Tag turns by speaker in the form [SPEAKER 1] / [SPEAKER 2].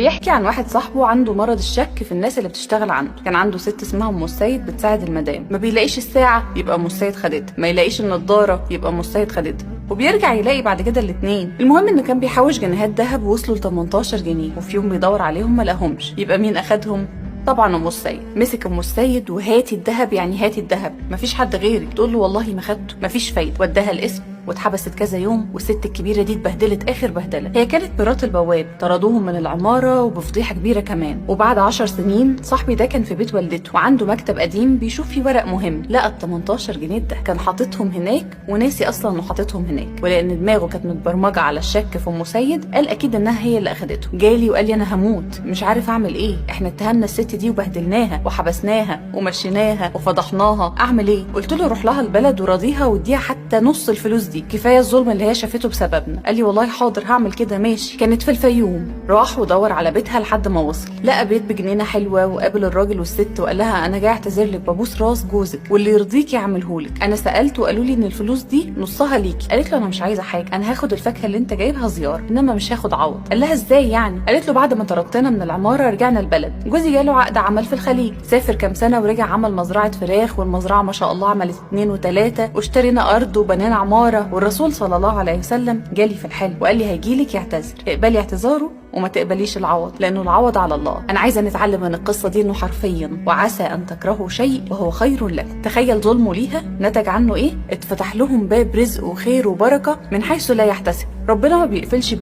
[SPEAKER 1] بيحكي عن واحد صاحبه عنده مرض الشك في الناس اللي بتشتغل عنده. كان عنده ست اسمها ام السيد بتساعد المدام، ما بيلاقيش الساعه يبقى ام السيد خدتها، ما يلاقيش النضاره يبقى ام السيد خدتها، وبيرجع يلاقي بعد كده الاتنين. المهم ان كان بيحوش جنيهات ذهب وصلوا ل 18 جنيه، وفي يوم بيدور عليهم ما لقاهمش. يبقى مين اخدهم؟ طبعا ام السيد. مسك ام السيد وهاتي الذهب، يعني هاتي الذهب، مفيش حد غيرك. تقول له والله ما خدته، مفيش فايده. وداها القسم واتحبست كذا يوم، والست الكبيره دي اتبهدلت اخر بهدله. هي كانت مرات البواب، طردوهم من العماره وبفضيحه كبيره كمان. وبعد 10 سنين صاحبي ده كان في بيت والدته وعنده مكتب قديم بيشوف فيه ورق مهم، لقى ال 18 جنيه ده كان حاططهم هناك وناسي اصلا انه حاططهم هناك. ولان دماغه كانت متبرمجه على الشك في ام سيد، قال اكيد انها هي اللي اخدته. جالي وقال لي انا هموت، مش عارف اعمل ايه، احنا اتهمنا الست دي وبهدلناها وحبسناها ومشيناها وفضحناها، اعمل ايه؟ قلت له روح لها البلد وراضيها واديها حتى نص الفلوس دي، كفايه الظلم اللي هي شافته بسببنا. قال لي والله حاضر هعمل كده ماشي. كانت في الفيوم، راح ودور على بيتها لحد ما وصل، لقى بيت بجنينه حلوه، وقابل الراجل والست وقال لها انا جاي اعتذر لك، ببوس راس جوزك واللي يرضيكي اعملهولك. انا سالت وقالوا لي ان الفلوس دي نصها ليكي. قالت له انا مش عايزه حاجه، انا هاخد الفاكهه اللي انت جايبها زياره، انما مش هاخد عوض. قال لها ازاي يعني؟ قالت له بعد ما طردتنا من العماره رجعنا البلد، جوزي جاله عقد عمل في الخليج، سافر كام سنه ورجع عمل مزرعه فراخ، والمزرعه ما شاء الله عملت 2 و3، واشترينا ارض وبنينا عماره. والرسول صلى الله عليه وسلم جالي في الحلم وقال لي هيجيلك يعتذر، اقبلي اعتذاره وما تقبليش العوض، لانه العوض على الله. انا عايزه نتعلم من القصه دي انه حرفيا وعسى ان تكرهوا شيء وهو خير لكم. تخيل ظلمه ليها نتج عنه ايه؟ اتفتح لهم باب رزق وخير وبركه من حيث لا يحتسب. ربنا ما بيقفلش